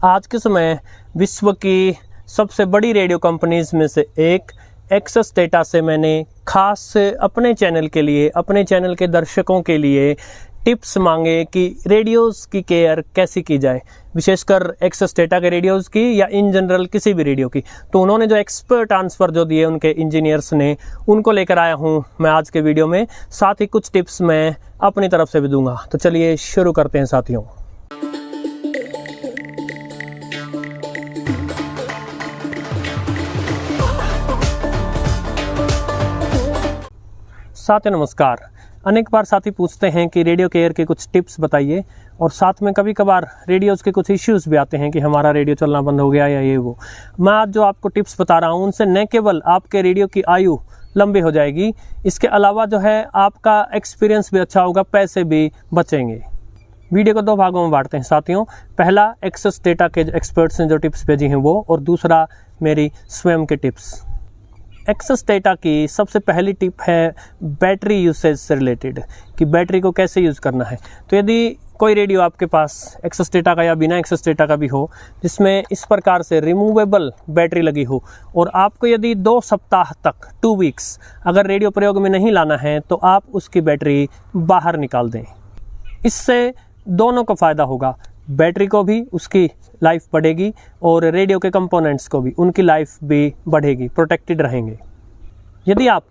आज के समय विश्व की सबसे बड़ी रेडियो कंपनीज में से एक एक्सेस डेटा से मैंने खास अपने चैनल के लिए, अपने चैनल के दर्शकों के लिए टिप्स मांगे कि रेडियोज़ की केयर कैसी की जाए, विशेषकर एक्सेस डेटा के रेडियोज़ की या इन जनरल किसी भी रेडियो की। तो उन्होंने जो एक्सपर्ट आंसर जो दिए उनके इंजीनियर्स ने, उनको लेकर आया हूँ मैं आज के वीडियो में। साथ ही कुछ टिप्स मैं अपनी तरफ से भी दूंगा। तो चलिए शुरू करते हैं साथियों। साथियों नमस्कार। अनेक बार साथी पूछते हैं कि रेडियो केयर के कुछ टिप्स बताइए, और साथ में कभी कभार रेडियोज़ के कुछ इश्यूज़ भी आते हैं कि हमारा रेडियो चलना बंद हो गया या ये वो। मैं आज जो आपको टिप्स बता रहा हूँ उनसे न केवल आपके रेडियो की आयु लंबी हो जाएगी, इसके अलावा जो है आपका एक्सपीरियंस भी अच्छा होगा, पैसे भी बचेंगे। वीडियो को दो भागों में बांटते हैं साथियों। पहला एक्सेस डेटा के एक्सपर्ट्स ने जो टिप्स भेजी हैं वो, और दूसरा मेरी स्वयं के टिप्स। एक्सेस डेटा की सबसे पहली टिप है बैटरी यूसेज से रिलेटेड, कि बैटरी को कैसे यूज़ करना है। तो यदि कोई रेडियो आपके पास एक्सेस डेटा का या बिना एक्सेस डेटा का भी हो, जिसमें इस प्रकार से रिमूवेबल बैटरी लगी हो, और आपको यदि 2 सप्ताह तक 2 वीक्स अगर रेडियो प्रयोग में नहीं लाना है, तो आप उसकी बैटरी बाहर निकाल दें। इससे दोनों को फ़ायदा होगा, बैटरी को भी उसकी लाइफ बढ़ेगी और रेडियो के कंपोनेंट्स को भी उनकी लाइफ भी बढ़ेगी, प्रोटेक्टेड रहेंगे। यदि आप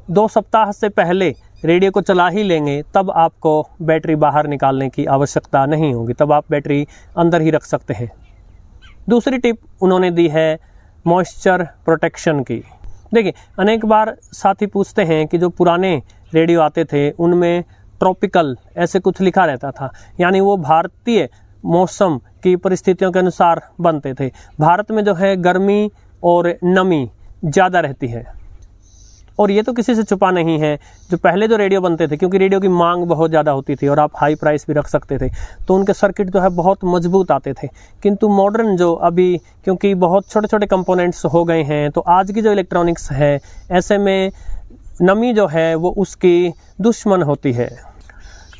2 सप्ताह से पहले रेडियो को चला ही लेंगे, तब आपको बैटरी बाहर निकालने की आवश्यकता नहीं होगी, तब आप बैटरी अंदर ही रख सकते हैं। दूसरी टिप उन्होंने दी है मॉइस्चर प्रोटेक्शन की। देखिए, अनेक बार साथी पूछते हैं कि जो पुराने रेडियो आते थे उनमें ट्रॉपिकल ऐसे कुछ लिखा रहता था, यानी वो भारतीय मौसम की परिस्थितियों के अनुसार बनते थे। भारत में जो है गर्मी और नमी ज़्यादा रहती है, और ये तो किसी से छुपा नहीं है। जो पहले जो रेडियो बनते थे, क्योंकि रेडियो की मांग बहुत ज़्यादा होती थी और आप हाई प्राइस भी रख सकते थे, तो उनके सर्किट जो है बहुत मजबूत आते थे। किंतु मॉडर्न जो अभी, क्योंकि बहुत छोटे छोटे कंपोनेंट्स हो गए हैं, तो आज की जो इलेक्ट्रॉनिक्स है, ऐसे में नमी जो है वो उसकी दुश्मन होती है।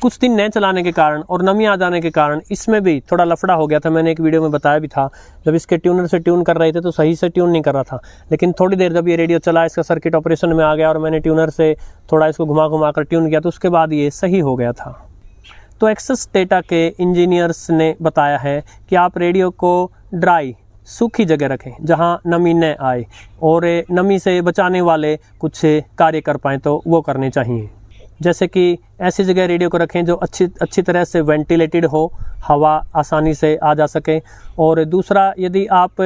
कुछ दिन नए चलाने के कारण और नमी आ जाने के कारण इसमें भी थोड़ा लफड़ा हो गया था। मैंने एक वीडियो में बताया भी था, जब इसके ट्यूनर से ट्यून कर रहे थे तो सही से ट्यून नहीं कर रहा था, लेकिन थोड़ी देर जब ये रेडियो चला, इसका सर्किट ऑपरेशन में आ गया और मैंने ट्यूनर से थोड़ा इसको घुमा घुमा कर ट्यून किया, तो उसके बाद ये सही हो गया था। तो एक्सेस डेटा के इंजीनियर्स ने बताया है कि आप रेडियो को ड्राई, सूखी जगह रखें जहां नमी न आए, और नमी से बचाने वाले कुछ कार्य कर पाएँ तो वो करने चाहिए। जैसे कि ऐसी जगह रेडियो को रखें जो अच्छी तरह से वेंटिलेटेड हो, हवा आसानी से आ जा सके। और दूसरा, यदि आप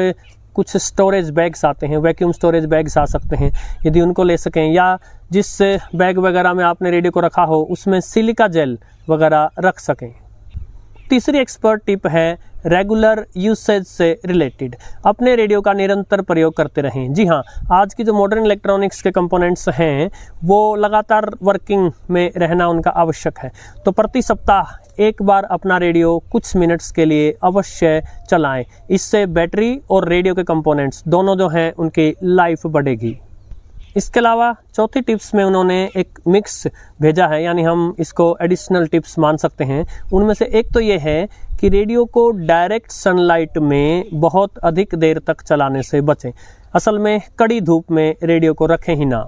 कुछ स्टोरेज बैग्स आते हैं, वैक्यूम स्टोरेज बैग्स आ सकते हैं, यदि उनको ले सकें, या जिस बैग वगैरह में आपने रेडियो को रखा हो उसमें सिलिका जेल वगैरह रख सकें। तीसरी एक्सपर्ट टिप है रेगुलर यूसेज से रिलेटेड, अपने रेडियो का निरंतर प्रयोग करते रहें। जी हाँ, आज की जो मॉडर्न इलेक्ट्रॉनिक्स के कंपोनेंट्स हैं वो लगातार वर्किंग में रहना उनका आवश्यक है। तो प्रति सप्ताह एक बार अपना रेडियो कुछ मिनट्स के लिए अवश्य चलाएं। इससे बैटरी और रेडियो के कंपोनेंट्स दोनों जो हैं उनकी लाइफ बढ़ेगी। इसके अलावा चौथी टिप्स में उन्होंने एक मिक्स भेजा है, यानी हम इसको एडिशनल टिप्स मान सकते हैं। उनमें से एक तो ये है कि रेडियो को डायरेक्ट सनलाइट में बहुत अधिक देर तक चलाने से बचें। असल में कड़ी धूप में रेडियो को रखें ही ना,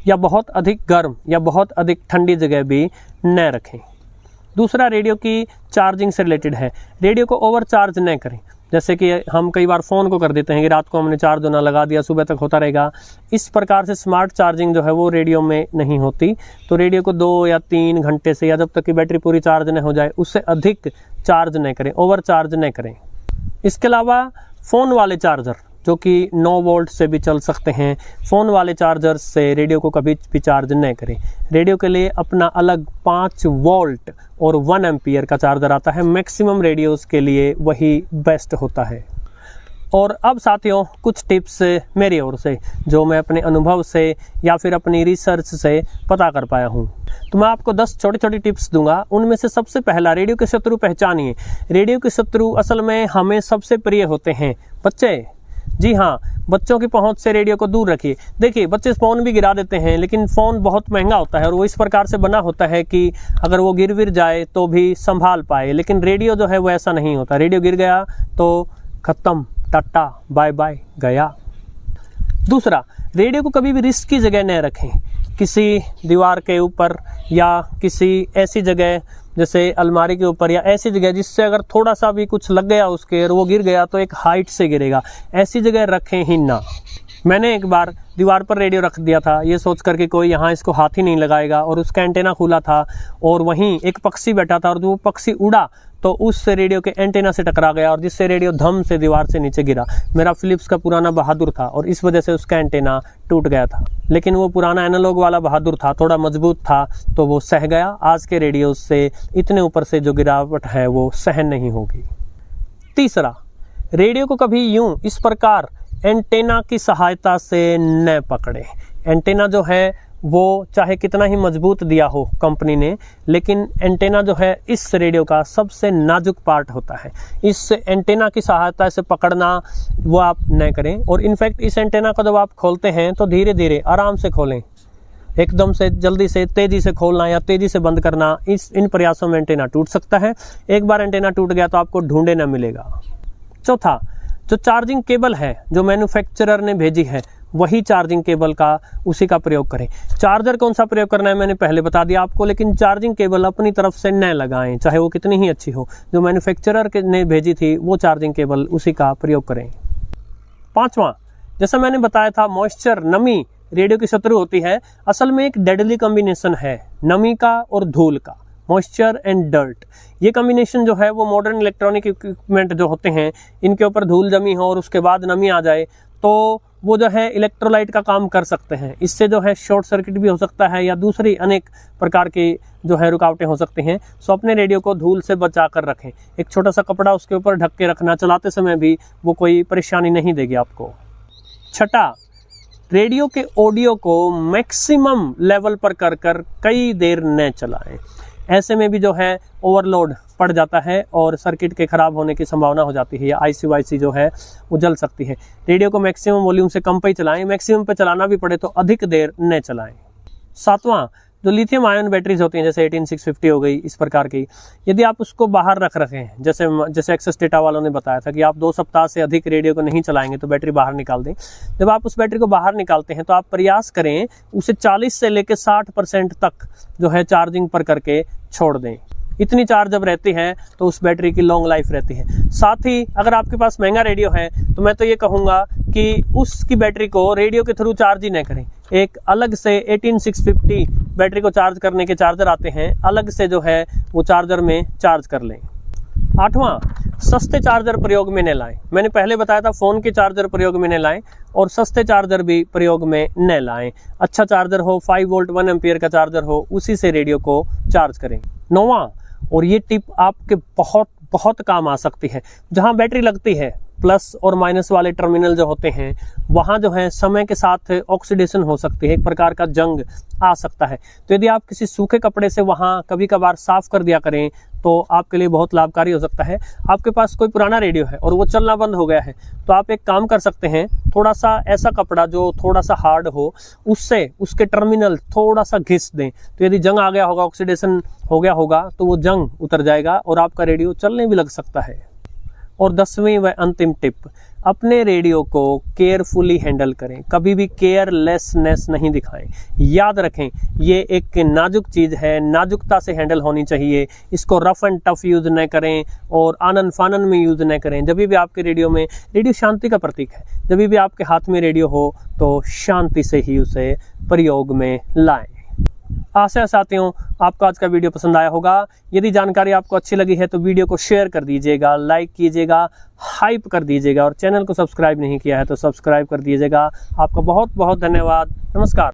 या बहुत अधिक गर्म या बहुत अधिक ठंडी जगह भी न रखें। दूसरा, रेडियो की चार्जिंग से रिलेटेड है। रेडियो को ओवर चार्ज न करें। जैसे कि हम कई बार फ़ोन को कर देते हैं कि रात को हमने चार्ज होना लगा दिया, सुबह तक होता रहेगा। इस प्रकार से स्मार्ट चार्जिंग जो है वो रेडियो में नहीं होती। तो रेडियो को 2 या 3 घंटे से, या जब तक कि बैटरी पूरी चार्ज न हो जाए, उससे अधिक चार्ज न करें, ओवर चार्ज न करें। इसके अलावा फ़ोन वाले चार्जर जो कि 9 वोल्ट से भी चल सकते हैं, फ़ोन वाले चार्जर से रेडियो को कभी भी चार्ज न करें। रेडियो के लिए अपना अलग 5 वोल्ट और 1 एम्पियर का चार्जर आता है। मैक्सिमम रेडियोज़ के लिए वही बेस्ट होता है। और अब साथियों, कुछ टिप्स मेरी ओर से जो मैं अपने अनुभव से या फिर अपनी रिसर्च से पता कर पाया हूँ। तो मैं आपको 10 छोटी छोटी टिप्स दूंगा। उनमें से सबसे पहला, रेडियो के शत्रु पहचानिए। रेडियो के शत्रु असल में हमें सबसे प्रिय होते हैं बच्चे। जी हाँ, बच्चों की पहुंच से रेडियो को दूर रखिए। देखिए, बच्चे फ़ोन भी गिरा देते हैं, लेकिन फ़ोन बहुत महंगा होता है और वो इस प्रकार से बना होता है कि अगर वो गिर विर जाए तो भी संभाल पाए। लेकिन रेडियो जो है वो ऐसा नहीं होता। रेडियो गिर गया तो खत्म, टाटा बाय बाय, गया। दूसरा, रेडियो को कभी भी रिस्क की जगह न रखें, किसी दीवार के ऊपर या किसी ऐसी जगह जैसे अलमारी के ऊपर या ऐसी जगह जिससे अगर थोड़ा सा भी कुछ लग गया उसके और वो गिर गया तो एक हाइट से गिरेगा, ऐसी जगह रखें ही ना। मैंने एक बार दीवार पर रेडियो रख दिया था ये सोच कर के कोई यहाँ इसको हाथ ही नहीं लगाएगा, और उसका एंटेना खुला था और वहीं एक पक्षी बैठा था और वो पक्षी उड़ा तो उससे रेडियो के एंटेना से टकरा गया और जिससे रेडियो धम से दीवार से नीचे गिरा। मेरा फिलिप्स का पुराना बहादुर था और इस वजह से उसका एंटेना टूट गया था, लेकिन वो पुराना एनालॉग वाला बहादुर था, थोड़ा मजबूत था तो वो सह गया। आज के रेडियो से इतने ऊपर से जो गिरावट है वो सहन नहीं होगी। तीसरा, रेडियो को कभी यूं इस प्रकार एंटेना की सहायता से न पकड़े। एंटेना जो है वो चाहे कितना ही मजबूत दिया हो कंपनी ने, लेकिन एंटेना जो है इस रेडियो का सबसे नाजुक पार्ट होता है। इस एंटेना की सहायता से पकड़ना वो आप न करें, और इनफैक्ट इस एंटेना को जब आप खोलते हैं तो धीरे धीरे आराम से खोलें, एकदम से जल्दी से तेजी से खोलना या तेजी से बंद करना, इन प्रयासों में एंटेना टूट सकता है। एक बार एंटेना टूट गया तो आपको ढूंढे न मिलेगा। चौथा, जो चार्जिंग केबल है जो मैन्युफैक्चरर ने भेजी है वही चार्जिंग केबल का उसी का प्रयोग करें। चार्जर कौन सा प्रयोग करना है मैंने पहले बता दिया आपको, लेकिन चार्जिंग केबल अपनी तरफ से न लगाएं, चाहे वो कितनी ही अच्छी हो। जो मैन्युफैक्चरर ने भेजी थी वो चार्जिंग केबल उसी का प्रयोग करें। पांचवा, जैसा मैंने बताया था मॉइस्चर, नमी रेडियो की शत्रु होती है। असल में एक डेडली कॉम्बिनेशन है नमी का और धूल का, मॉइस्चर एंड डर्ट। ये कॉम्बिनेशन जो है वो मॉडर्न इलेक्ट्रॉनिक इक्विपमेंट जो होते हैं इनके ऊपर धूल जमी हो और उसके बाद नमी आ जाए तो वो जो है इलेक्ट्रोलाइट का काम कर सकते हैं। इससे जो है शॉर्ट सर्किट भी हो सकता है या दूसरी अनेक प्रकार की जो है रुकावटें हो सकती हैं। सो अपने रेडियो को धूल से बचा कर रखें। एक छोटा सा कपड़ा उसके ऊपर ढक के रखना, चलाते समय भी वो कोई परेशानी नहीं देगी आपको। छठा, रेडियो के ऑडियो को मैक्सिमम लेवल पर कर कर कई देर न चलाएं। ऐसे में भी जो है ओवरलोड पड़ जाता है और सर्किट के खराब होने की संभावना हो जाती है या आईसी वाईसी जो है वो जल सकती है। रेडियो को मैक्सिमम वॉल्यूम से कम पे ही चलाएं, मैक्सिमम पे चलाना भी पड़े तो अधिक देर न चलाएं। सातवां, जो लिथियम आयन बैटरीज होती हैं जैसे 18650 हो गई इस प्रकार की, यदि आप उसको बाहर रख रखे हैं, जैसे एक्सेस डेटा वालों ने बताया था कि आप 2 सप्ताह से अधिक रेडियो को नहीं चलाएंगे तो बैटरी बाहर निकाल दें। जब आप उस बैटरी को बाहर निकालते हैं तो आप प्रयास करें उसे 40 से लेकर 60% तक जो है चार्जिंग पर करके छोड़ दें। इतनी चार्ज जब रहती है तो उस बैटरी की लॉन्ग लाइफ रहती है। साथ ही अगर आपके पास महंगा रेडियो है तो मैं तो ये कहूँगा कि उसकी बैटरी को रेडियो के थ्रू चार्ज ही न करें। एक अलग से 18650 बैटरी को चार्ज करने के चार्जर आते हैं, अलग से जो है वो चार्जर में चार्ज कर लें। आठवां, सस्ते चार्जर प्रयोग में न लाएं। मैंने पहले बताया था फ़ोन के चार्जर प्रयोग में न लाएं और सस्ते चार्जर भी प्रयोग में न लाएं। अच्छा चार्जर हो, 5 वोल्ट 1 एम्पियर का चार्जर हो, उसी से रेडियो को चार्ज करें। नौवां, और ये टिप आपके बहुत बहुत काम आ सकती है, जहां बैटरी लगती है प्लस और माइनस वाले टर्मिनल जो होते हैं वहां जो है समय के साथ ऑक्सीडेशन हो सकती है, एक प्रकार का जंग आ सकता है। तो यदि आप किसी सूखे कपड़े से वहां कभी कभार साफ कर दिया करें तो आपके लिए बहुत लाभकारी हो सकता है। आपके पास कोई पुराना रेडियो है और वो चलना बंद हो गया है तो आप एक काम कर सकते हैं, थोड़ा सा ऐसा कपड़ा जो थोड़ा सा हार्ड हो उससे उसके टर्मिनल थोड़ा सा घिस दें, तो यदि जंग आ गया होगा, ऑक्सीडेशन हो गया होगा तो वो जंग उतर जाएगा और आपका रेडियो चलने भी लग सकता है। और 10वीं व अंतिम टिप, अपने रेडियो को केयरफुली हैंडल करें, कभी भी केयरलेसनेस नहीं दिखाएं। याद रखें ये एक नाजुक चीज़ है, नाजुकता से हैंडल होनी चाहिए। इसको रफ एंड टफ यूज़ न करें और आनन फानन में यूज़ न करें। जब भी आपके रेडियो शांति का प्रतीक है, जब भी आपके हाथ में रेडियो हो तो शांति से ही उसे प्रयोग में लाएं। आशा है साथियों आपको आज का वीडियो पसंद आया होगा। यदि जानकारी आपको अच्छी लगी है तो वीडियो को शेयर कर दीजिएगा, लाइक कीजिएगा, हाइप कर दीजिएगा और चैनल को सब्सक्राइब नहीं किया है तो सब्सक्राइब कर दीजिएगा। आपका बहुत बहुत धन्यवाद। नमस्कार।